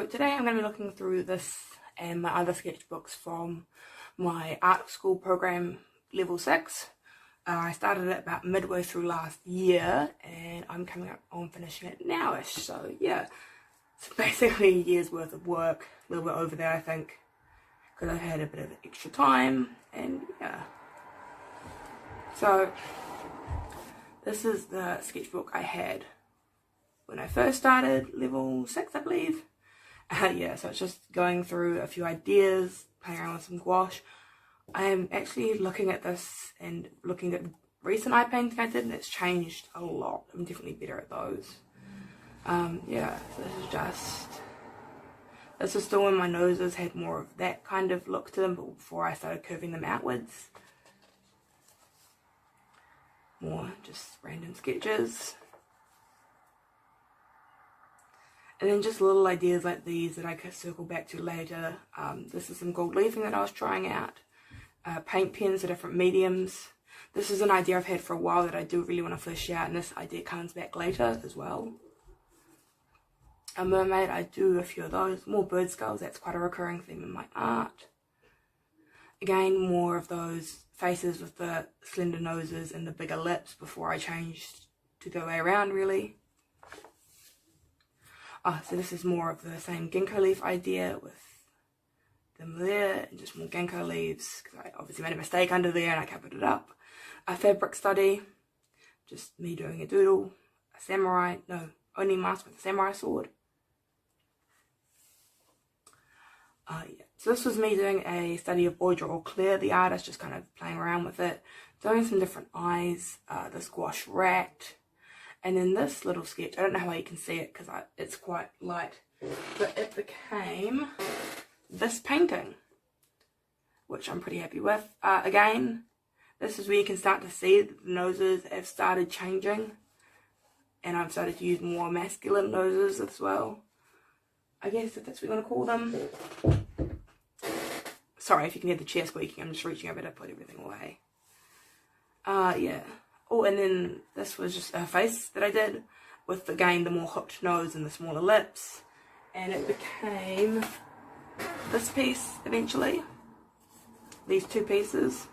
So today I'm going to be looking through this and my other sketchbooks from my art school program level 6. I started it about midway through last year and I'm coming up on finishing it nowish. So yeah, it's basically a year's worth of work, a little bit over there I think, because I've had a bit of extra time. And yeah, so this is the sketchbook I had when I first started level 6 I believe. Yeah, so it's just going through a few ideas, playing around with some gouache. I'm actually looking at this and looking at recent eye painting I did, and it's changed a lot. I'm definitely better at those. Yeah, so this is still when my noses had more of that kind of look to them, but before I started curving them outwards. More just random sketches. And then just little ideas like these that I could circle back to later. This is some gold leafing that I was trying out. Paint pens for different mediums. This is an idea I've had for a while that I do really want to flesh out, and this idea comes back later as well. A mermaid, I do a few of those. More bird skulls, that's quite a recurring theme in my art. Again, more of those faces with the slender noses and the bigger lips before I changed to the other way around really. So this is more of the same ginkgo leaf idea with them there, and just more ginkgo leaves, because I obviously made a mistake under there and I covered it up. A fabric study, just me doing a doodle. A samurai, no, only mask with a samurai sword. Yeah. So this was me doing a study of Audra or Claire, the artist, just kind of playing around with it, doing some different eyes, this gouache rat. And then this little sketch, I don't know how you can see it because it's quite light, but it became this painting, which I'm pretty happy with. Again, this is where you can start to see that the noses have started changing, and I've started to use more masculine noses as well, I guess, if that's what you want to call them. Sorry if you can hear the chair squeaking, I'm just reaching over to put everything away. Yeah. Oh, and then this was just a face that I did with, again, the more hooked nose and the smaller lips. And it became this piece eventually. These two pieces.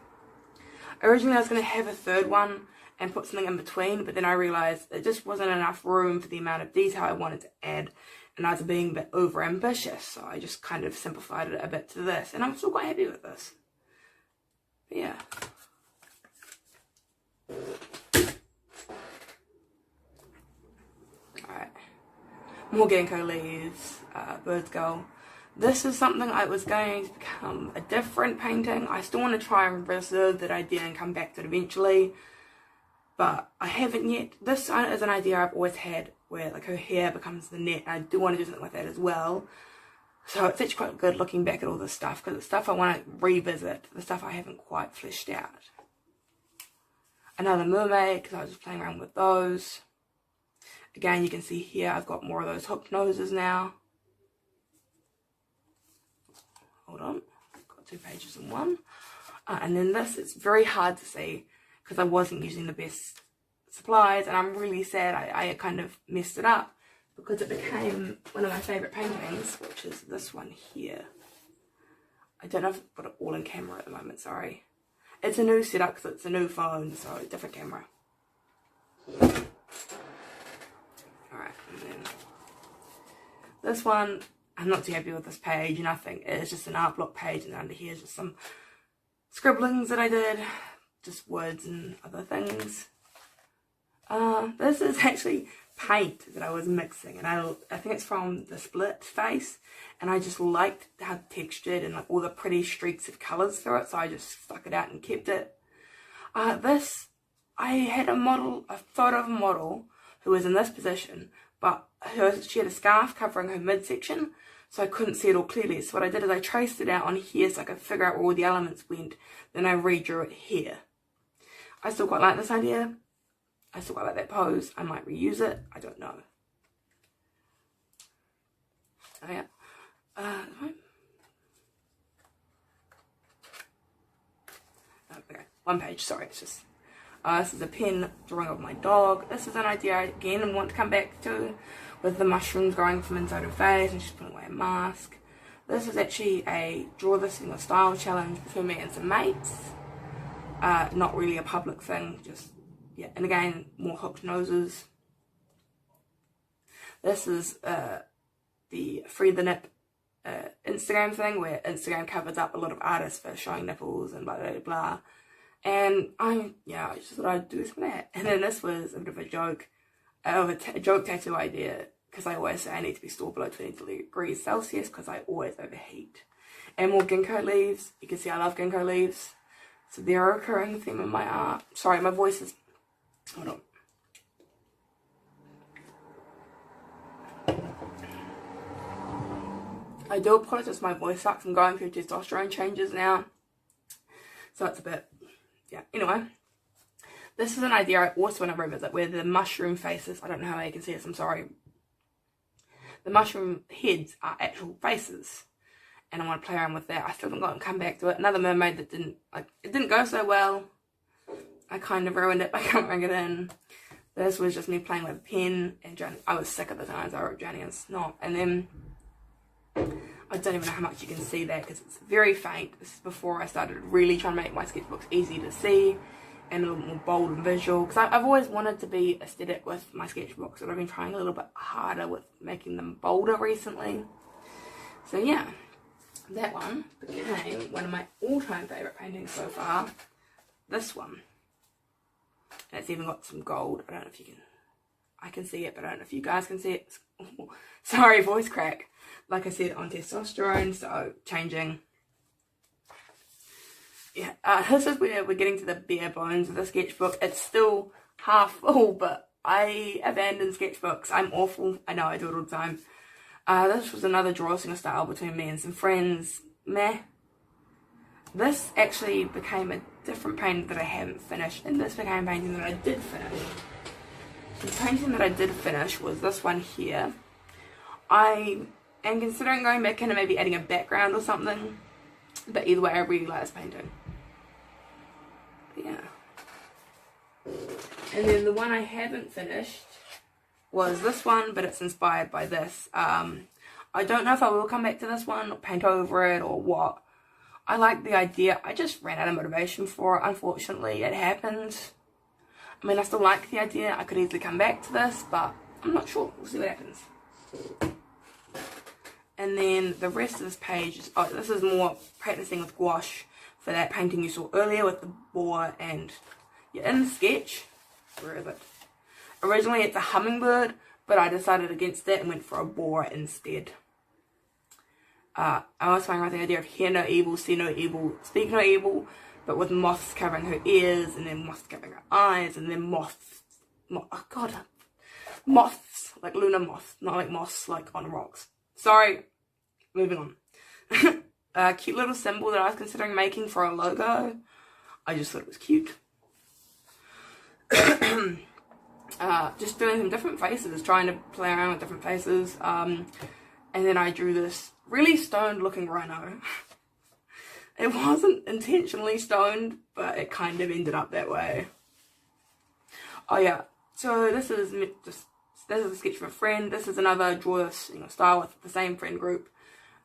Originally I was going to have a third one and put something in between, but then I realised it just wasn't enough room for the amount of detail I wanted to add, and I was being a bit over ambitious, so I just kind of simplified it a bit to this, and I'm still quite happy with this. But yeah. Alright, more ginkgo leaves, bird skull. This is something I was going to become a different painting. I still want to try and reserve that idea and come back to it eventually, but I haven't yet. This is an idea I've always had where like her hair becomes the net, and I do want to do something like that as well. So it's actually quite good looking back at all this stuff, because it's stuff I want to revisit, the stuff I haven't quite fleshed out. Another mermaid, because I was just playing around with those. Again, you can see here I've got more of those hooked noses now. Hold on, I've got 2 pages in one. And then this, it's very hard to see because I wasn't using the best supplies, and I'm really sad I kind of messed it up, because it became one of my favourite paintings, which is this one here. I don't know if I've got it all in camera at the moment, sorry. It's a new setup because it's a new phone, so a different camera. Alright, and then this one, I'm not too happy with this page, nothing. It's just an art block page, and under here is just some scribblings that I did, just words and other things. This is actually paint that I was mixing, and I think it's from the split face, and I just liked how textured and like all the pretty streaks of colours through it, so I just stuck it out and kept it. This, I had a photo of a model who was in this position, but she had a scarf covering her midsection, so I couldn't see it all clearly. So what I did is I traced it out on here so I could figure out where all the elements went, then I redrew it here. I still quite like this idea. I still quite like that pose. I might reuse it. I don't know. Oh yeah. Okay, 1 page. Sorry, it's just. This is a pen drawing of my dog. This is an idea I again want to come back to, with the mushrooms growing from inside her face, and she's putting away a mask. This is actually a draw this in a style challenge between me and some mates. Not really a public thing, just, yeah, and again, more hooked noses. This is the Free the Nip Instagram thing, where Instagram covers up a lot of artists for showing nipples and blah blah blah. And I just thought I'd do some of that. And then this was a bit of a joke, a joke tattoo idea, because I always say I need to be stored below 20 degrees Celsius because I always overheat. And more ginkgo leaves. You can see I love ginkgo leaves. So they're a recurring theme in my art. Sorry, my voice is... Hold on. I do apologise, my voice sucks. I'm going through testosterone changes now. So it's a bit... Yeah, anyway. This is an idea I also want to revisit, where the mushroom faces... I don't know how you can see this, I'm sorry. The mushroom heads are actual faces. And I want to play around with that. I still haven't come back to it. Another mermaid that didn't go so well. I kind of ruined it by colouring it in. This was just me playing with a pen, and I was sick at the time, so I wrote Johnny and Snot. And then I don't even know how much you can see that because it's very faint. This is before I started really trying to make my sketchbooks easy to see and a little more bold and visual, because I've always wanted to be aesthetic with my sketchbooks, but I've been trying a little bit harder with making them bolder recently. So yeah, that one became one of my all-time favourite paintings so far. This one. And it's even got some gold. I don't know if you can... I can see it, but I don't know if you guys can see it. Sorry, voice crack. Like I said, on testosterone, so changing. Yeah, this is where we're getting to the bare bones of the sketchbook. It's still half full, but I abandoned sketchbooks. I'm awful. I know, I do it all the time. This was another draw singer style between me and some friends. Meh. This actually became a different painting that I haven't finished, and this became a painting that I did finish. The painting that I did finish was this one here. I am considering going back in and maybe adding a background or something, but either way I really like this painting. But yeah. And then the one I haven't finished was this one, but it's inspired by this. I don't know if I will come back to this one or paint over it or what. I like the idea. I just ran out of motivation for it, unfortunately. It happened. I mean, I still like the idea. I could easily come back to this, but I'm not sure. We'll see what happens. And then the rest of this page is... Oh, this is more practicing with gouache for that painting you saw earlier with the boar and... Yeah, in the sketch. Where is it? Originally it's a hummingbird, but I decided against that and went for a boar instead. I was playing with the idea of hear no evil, see no evil, speak no evil, but with moths covering her ears, and then moths covering her eyes, and then moths, like lunar moths, not like moths like on rocks. Sorry, moving on. A cute little symbol that I was considering making for a logo. I just thought it was cute. Just doing some different faces, trying to play around with different faces. And then I drew this really stoned looking rhino. It wasn't intentionally stoned, but it kind of ended up that way. Oh yeah, so this is a sketch from a friend. This is another draw this style with the same friend group,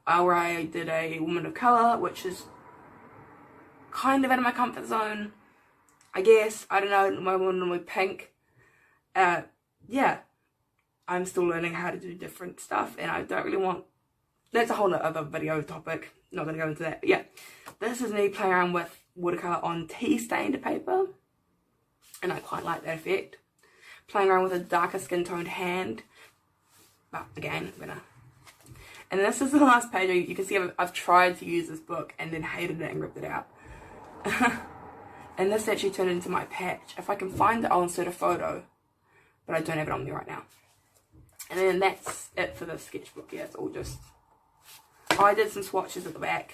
where I did a woman of colour, which is kind of out of my comfort zone, I guess. I don't know, my woman with pink. Yeah, I'm still learning how to do different stuff, and I don't really want... That's a whole other video topic. Not going to go into that. But yeah, this is me playing around with watercolour on tea-stained paper, and I quite like that effect. Playing around with a darker skin toned hand, but again, I'm gonna... And this is the last page. You can see I've tried to use this book and then hated it and ripped it out. And this actually turned into my patch. If I can find it, I'll insert a photo, but I don't have it on me right now. And then that's it for the sketchbook. Yeah, it's all just... Oh, I did some swatches at the back.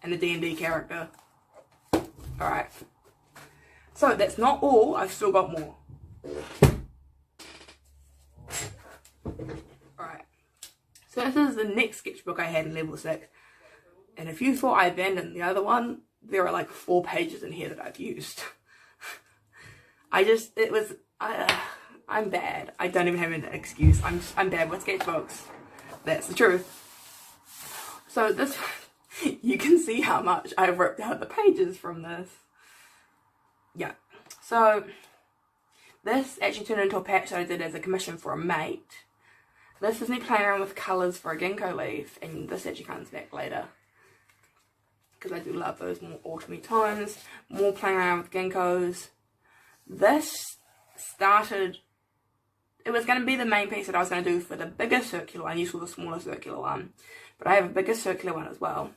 And the D&D character. Alright. So, that's not all. I've still got more. Alright. So, this is the next sketchbook I had in level 6. And if you thought I abandoned the other one, there are like 4 pages in here that I've used. I I'm bad. I don't even have an excuse. I'm bad with sketchbooks. That's the truth. So this, you can see how much I've ripped out the pages from this. Yeah. So this actually turned into a patch that I did as a commission for a mate. This is me playing around with colours for a ginkgo leaf, and this actually comes back later. Because I do love those more autumny tones. More playing around with ginkgos. This started, it was going to be the main piece that I was going to do for the bigger circular one. You saw the smaller circular one. But I have a bigger circular one as well.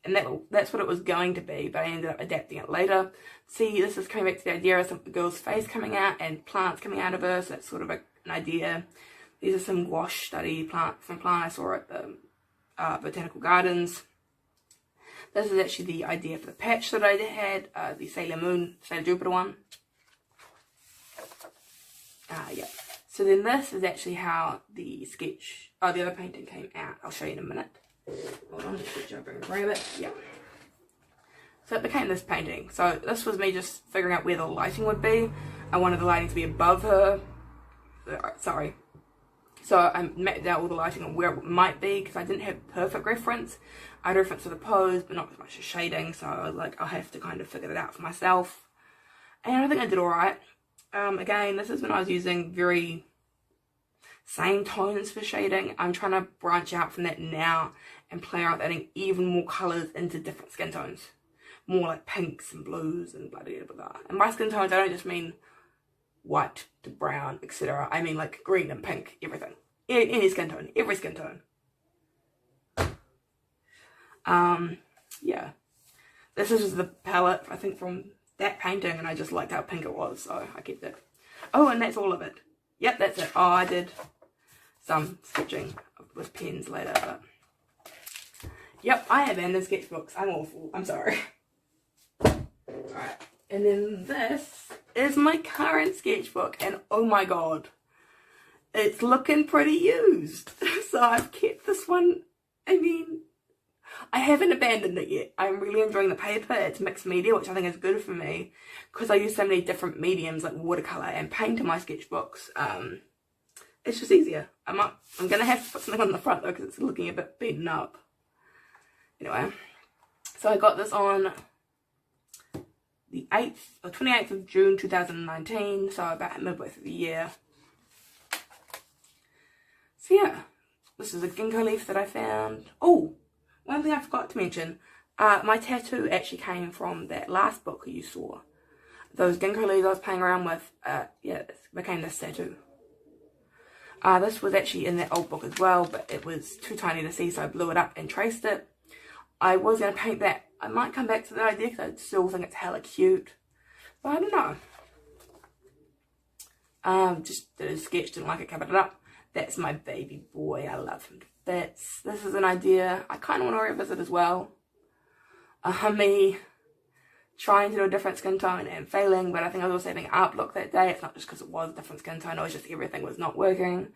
And that's what it was going to be, but I ended up adapting it later. See, this is coming back to the idea of some girl's face coming out and plants coming out of her, so that's sort of an idea. These are some gouache study plants, some plant I saw at the Botanical Gardens. This is actually the idea for the patch that I had, the Sailor Jupiter one. Yeah. So then this is actually how the the other painting came out. I'll show you in a minute. Hold on, just jump over and grab it. Yeah. So it became this painting. So this was me just figuring out where the lighting would be. I wanted the lighting to be above her. Sorry. So I mapped out all the lighting and where it might be because I didn't have perfect reference. I had reference to the pose, but not as much as shading. So I was like, I'll have to kind of figure it out for myself. And I think I did alright. Again, this is when I was using very same tones for shading. I'm trying to branch out from that now and play around with adding even more colours into different skin tones. More like pinks and blues and blah blah blah blah. And by skin tones, I don't just mean white to brown, etc. I mean like green and pink, everything. Any skin tone, every skin tone. Yeah. This is just the palette, I think, from that painting, and I just liked how pink it was, so I kept it. Oh, and that's all of it. Yep, that's it. Oh, I did some sketching with pens later, but yep, I abandoned sketchbooks. I'm awful. I'm sorry. Alright, and then this is my current sketchbook, and oh my god, it's looking pretty used. So I've kept this one. I mean, I haven't abandoned it yet. I'm really enjoying the paper. It's mixed media, which I think is good for me because I use so many different mediums like watercolour and paint in my sketchbooks. It's just easier. I'm going to have to put something on the front though because it's looking a bit beaten up. Anyway, so I got this on the 28th of June 2019, so about midway through the year. So yeah, this is a ginkgo leaf that I found. Oh! One thing I forgot to mention, my tattoo actually came from that last book you saw. Those ginkgo leaves I was playing around with, yeah, it became this tattoo. This was actually in that old book as well, but it was too tiny to see, so I blew it up and traced it. I was going to paint that. I might come back to the idea because I still think it's hella cute. But I don't know. Just did a sketch, didn't like it, covered it up. That's my baby boy. I love him to bits. This is an idea I kind of want to revisit as well. Me trying to do a different skin tone and failing, but I think I was also having art block that day. It's not just because it was a different skin tone, it was just everything was not working.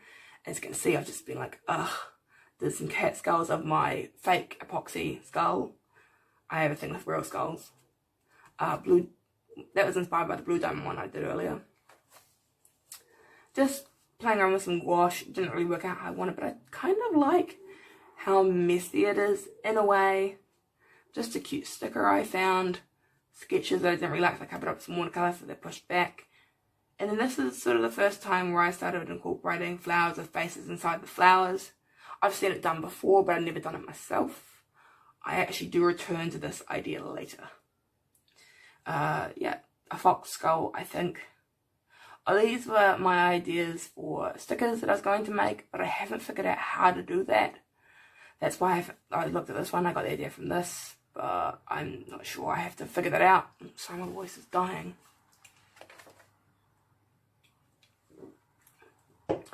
As you can see, I've just been like, ugh. There's some cat skulls of my fake epoxy skull. I have a thing with real skulls. Blue, that was inspired by the blue diamond one I did earlier. Just playing around with some gouache. Didn't really work out how I wanted, but I kind of like how messy it is in a way. Just a cute sticker I found. Sketches that I didn't really like, so I covered up some watercolour so they're pushed back. And then this is sort of the first time where I started incorporating flowers with faces inside the flowers. I've seen it done before, but I've never done it myself. I actually do return to this idea later. Yeah, a fox skull, I think. These were my ideas for stickers that I was going to make, but I haven't figured out how to do that. That's why I looked at this one. I got the idea from this, but I'm not sure. I have to figure that out. Sorry, my voice is dying.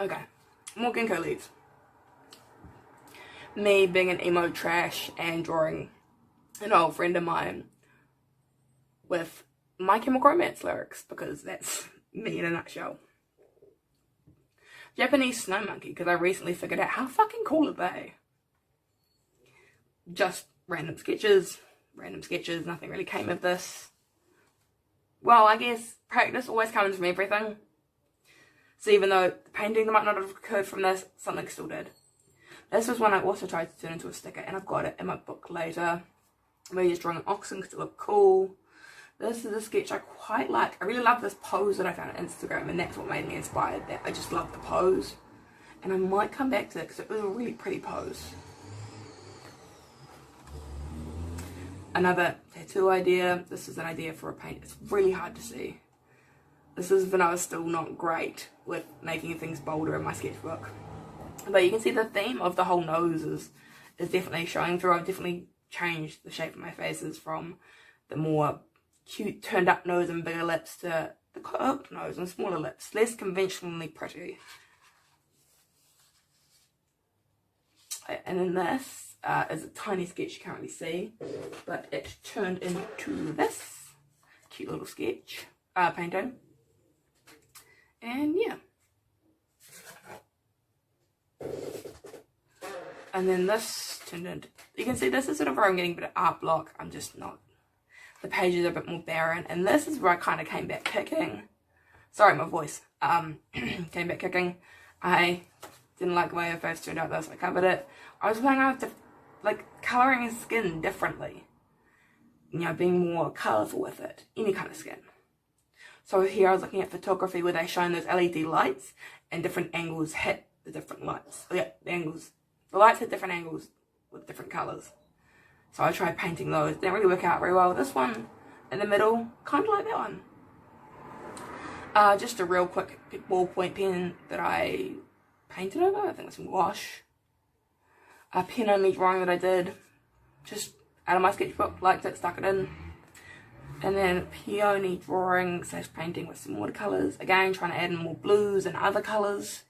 Okay, more ginkgo leaves. Me being an emo trash and drawing an old friend of mine with My Chemical Romance lyrics, because that's me in a nutshell. Japanese snow monkey, because I recently figured out how fucking cool are they. Just random sketches, nothing really came of this. Well, I guess practice always comes from everything. So even though the painting might not have occurred from this, something still did. This was one I also tried to turn into a sticker, and I've got it in my book later. I'm really just drawing an oxen because it looked cool. This is a sketch I quite like. I really love this pose that I found on Instagram, and that's what made me inspired. That I just love the pose, and I might come back to it because it was a really pretty pose. Another tattoo idea. This is an idea for a paint. It's really hard to see. This is when I was still not great with making things bolder in my sketchbook. But you can see the theme of the whole nose is definitely showing through. I've definitely changed the shape of my faces from the more cute turned up nose and bigger lips to the curved nose and smaller lips. Less conventionally pretty. And then this is a tiny sketch you can't really see, but it turned into this cute little sketch painting. And yeah. And then this turned into, you can see this is sort of where I'm getting a bit of art block. I'm just not, the pages are a bit more barren. And this is where I kind of came back kicking. Sorry, my voice. Came back kicking. I didn't like the way it first turned out though, so I covered it. I was playing around with like colouring his skin differently. You know, being more colourful with it. Any kind of skin. So here I was looking at photography where they shine those LED lights and different angles hit the different lights. Oh, yeah, the lights hit different angles with different colours. So I tried painting those. Didn't really work out very well. This one in the middle, kind of like that one. Just a real quick ballpoint pen that I painted over. I think it was some wash. A pen only drawing that I did. Just out of my sketchbook. Liked it, stuck it in. And then peony drawing / painting with some watercolours. Again, trying to add in more blues and other colours.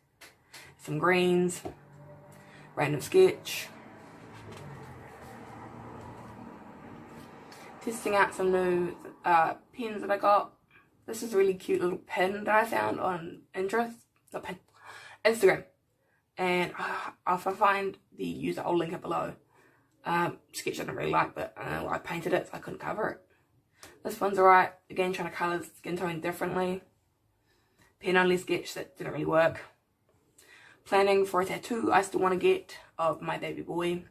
Some greens. Random sketch. Testing out some new pens that I got. This is a really cute little pin that I found on Instagram. And if I find the user, I'll link it below. Sketch I didn't really like, but I painted it, so I couldn't cover it. This one's alright. Again, trying to colour skin tone differently. Pen only sketch that didn't really work. Planning for a tattoo I still want to get of my baby boy.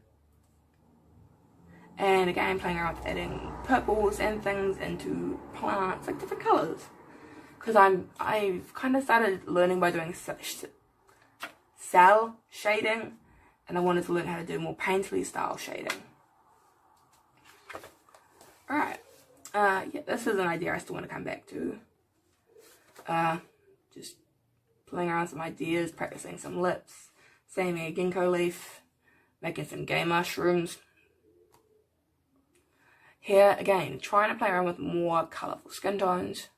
And again, playing around with adding purples and things into plants, like different colours. Because I've kind of started learning by doing cell shading. And I wanted to learn how to do more painterly style shading. Alright. Yeah, this is an idea I still want to come back to. Just playing around some ideas, practicing some lips, saving a ginkgo leaf, making some gay mushrooms. Here, again, trying to play around with more colourful skin tones.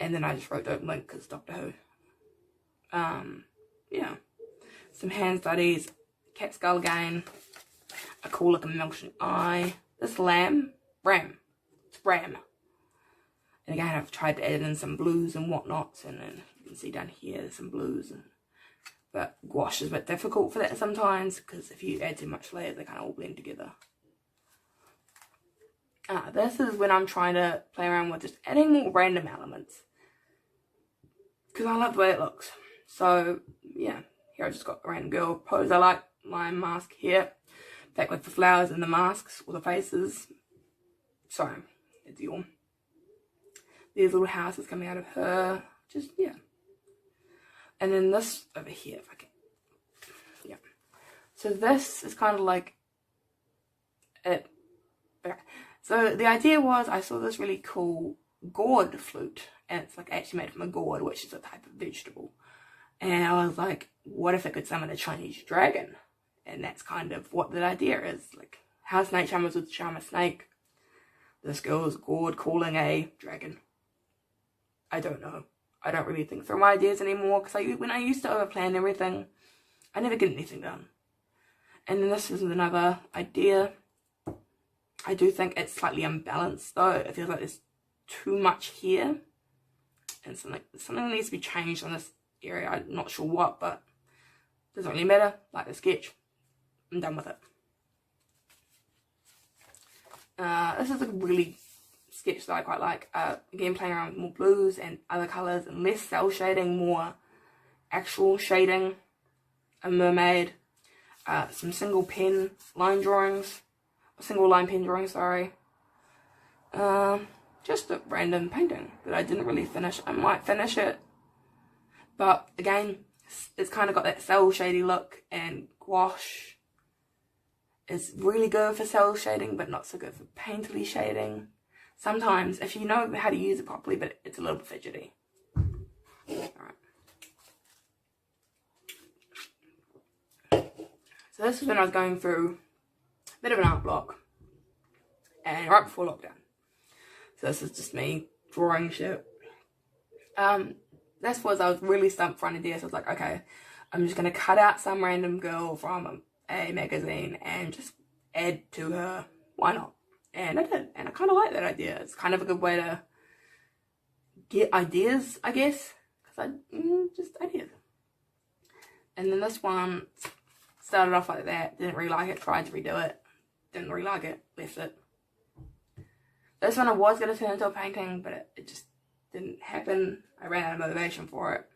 And then I just wrote Don't Blink because Doctor Who. Yeah. Some hand studies, cat skull again, a cool looking motion eye. This ram. It's ram. And again, I've tried to add in some blues and whatnots, and then you can see down here some blues. But gouache is a bit difficult for that sometimes, because if you add too much layers, they kind of all blend together. This is when I'm trying to play around with just adding more random elements, because I love the way it looks. So yeah, here I just got a random girl pose I like, my mask here, back with the flowers and the masks, or the faces. Sorry, it's yawn. There's little houses coming out of her, just, yeah. And then this over here, if I can, yeah. So this is kind of like it. So the idea was, I saw this really cool gourd flute, and it's like actually made from a gourd, which is a type of vegetable. And I was like, what if it could summon a Chinese dragon? And that's kind of what the idea is. Like, how snake charmers would charm a snake. This girl's gourd calling a dragon. I don't know. I don't really think through my ideas anymore, because when I used to overplan everything, I never get anything done. And then this is another idea. I do think it's slightly unbalanced though. It feels like there's too much here. And something needs to be changed on this area. I'm not sure what, but it doesn't really matter. Like the sketch. I'm done with it. This is a really sketch that I quite like. Again, playing around with more blues and other colours and less cell shading, more actual shading, a mermaid, some single line pen drawings, sorry. Just a random painting that I didn't really finish. I might finish it, but again, it's kind of got that cell shady look, and gouache is really good for cell shading, but not so good for painterly shading. Sometimes, if you know how to use it properly, but it's a little bit fidgety. Alright. So this is when I was going through a bit of an art block, and right before lockdown. So this is just me drawing shit. This was, I was really stumped for an idea, so I was like, okay, I'm just going to cut out some random girl from a magazine and just add to her. Why not? And I did, and I kind of like that idea. It's kind of a good way to get ideas, I guess, because just ideas. And then this one started off like that, didn't really like it, tried to redo it, didn't really like it, left it. This one I was going to turn into a painting, but it just didn't happen. I ran out of motivation for it.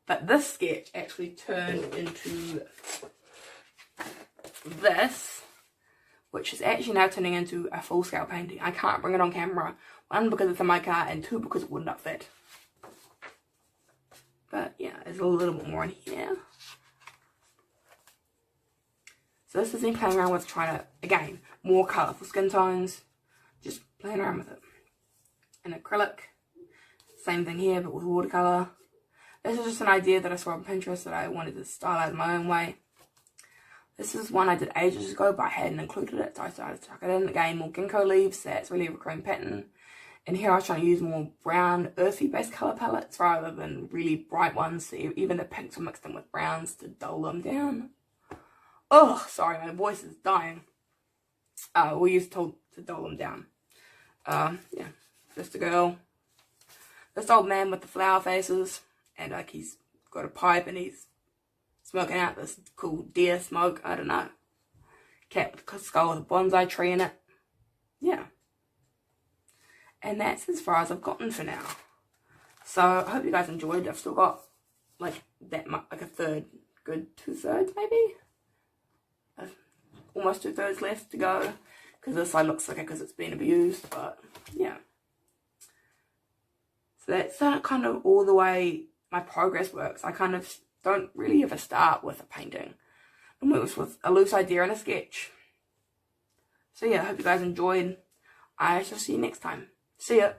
But this sketch actually turned into this, which is actually now turning into a full-scale painting. I can't bring it on camera. 1, because it's in my car, and 2, because it would not fit. But yeah, there's a little bit more in here. So this is me playing around with trying to, again, more colourful skin tones. Just playing around with it. And acrylic. Same thing here, but with watercolour. This is just an idea that I saw on Pinterest that I wanted to stylize my own way. This is one I did ages ago, but I hadn't included it, so I started to tuck it in. Again, more ginkgo leaves, so it's really a recurring pattern. And here I was trying to use more brown, earthy based colour palettes rather than really bright ones. So even the pinks were mixed in with browns to dull them down. Oh, sorry, my voice is dying. We used to dull them down. Yeah, just a girl. This old man with the flower faces, and like he's got a pipe and he's smoking out this cool deer smoke, I don't know. Cat with a skull with a bonsai tree in it. Yeah. And that's as far as I've gotten for now. So I hope you guys enjoyed. I've still got like that much, like a third, good 2/3 maybe. Almost 2/3 left to go, because this side looks thicker because it's been abused, but yeah. So that's kind of all the way my progress works. I kind of don't really ever start with a painting. I move with a loose idea and a sketch. So yeah, I hope you guys enjoyed. I shall see you next time. See ya.